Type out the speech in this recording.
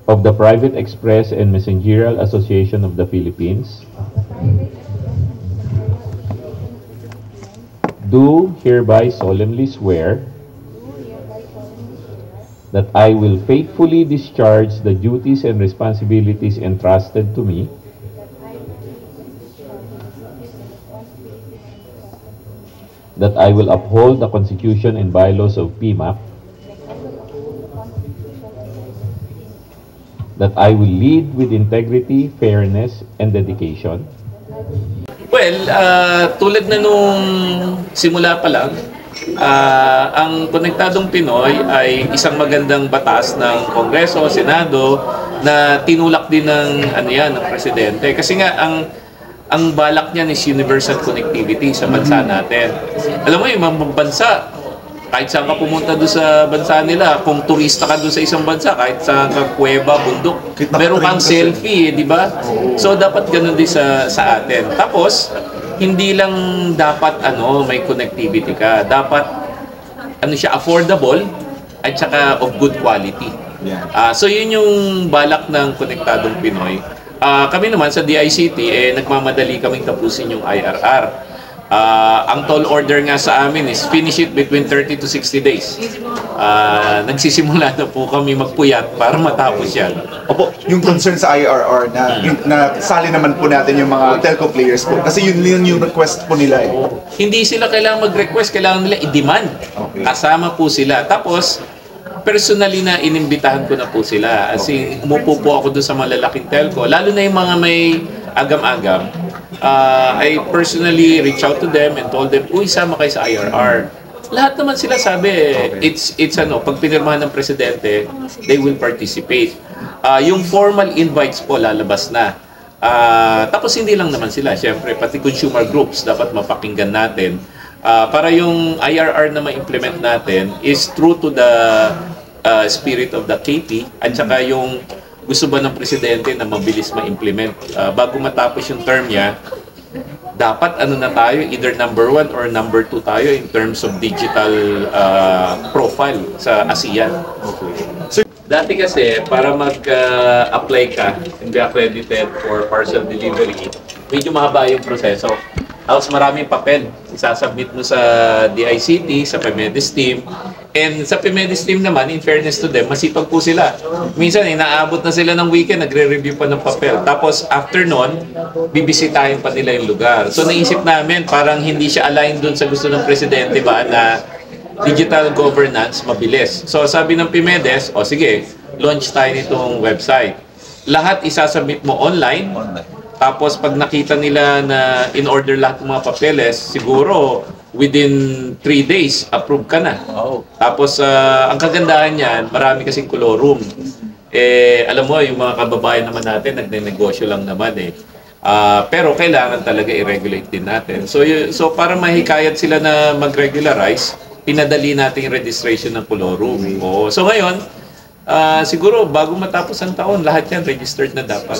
of the Private Express and Messengerial Association of the Philippines, do hereby solemnly swear that I will faithfully discharge the duties and responsibilities entrusted to me that I will uphold the Constitution and bylaws of PMAC, that I will lead with integrity, fairness, and dedication. Well, tulad na nung simula pa lang, ang Konektadong Pinoy ay isang magandang batas ng Kongreso, Senado na tinulak din ng ng presidente. Kasi nga ang balak niyan is universal connectivity sa bansa natin. Alam mo, yung mga bansa, kahit saan ka pumunta doon sa bansa nila, kung turista ka doon sa isang bansa, kahit saan ka kuweba, bundok, meron kang selfie, di ba? So dapat ganun din sa atin. Tapos, hindi lang dapat may connectivity ka. Dapat siya affordable at saka of good quality. So yun yung balak ng Konektadong Pinoy. Kami naman sa DICT nagmamadali kaming tapusin yung IRR. Ang tall order nga sa amin is finish it between 30 to 60 days. Nagsisimula na po kami magpuyat para matapos yan. Opo, yung concern sa IRR na sali naman po natin yung mga telco players po. Kasi yun yung request po nila eh. Hindi sila kailangan mag-request, kailangan nila i-demand. Okay. Kasama po sila. Tapos, personally na inimbitahan ko na po sila. As in, umupo po ako doon sa malalaking telco. Lalo na yung mga may agam-agam. I personally reach out to them and told them, uy, sama kayo sa IRR. Lahat naman sila sabi, it's pag pinirmahan ng presidente, they will participate. Yung formal invites po lalabas na. Tapos hindi lang naman sila, syempre, pati consumer groups dapat mapakinggan natin. Para yung IRR na ma-implement natin is true to the spirit of the KP at saka yung gusto ba ng presidente na mabilis ma-implement. Bago matapos yung term niya, dapat na tayo, either number 1 or number 2 tayo in terms of digital profile sa ASEAN. So, dati kasi, para mag-apply ka and be accredited for parcel delivery, medyo mahaba yung proseso. Tapos maraming papel. Isasubmit mo sa DICT, sa PMEDES team. And sa PMEDES team naman, in fairness to them, masipag po sila. Minsan, inaabot na sila ng weekend, nagre-review pa ng papel. Tapos, after nun, bibisitahin pa nila yung lugar. So, naisip namin, parang hindi siya aligned dun sa gusto ng presidente ba na digital governance, mabilis. So, sabi ng PMEDES, sige, launch tayo nitong website. Lahat isasubmit mo online. Tapos pag nakita nila na in-order lahat ng mga papeles, siguro within 3 days, approve ka na. Tapos ang kagandahan niyan, marami kasing colorum. Alam mo, yung mga kababayan naman natin, nagne-negosyo lang naman pero kailangan talaga i-regulate din natin. So para mahikayat sila na mag-regularize, pinadali natin yung registration ng colorum. So ngayon, siguro bago matapos ang taon, lahat yan registered na dapat.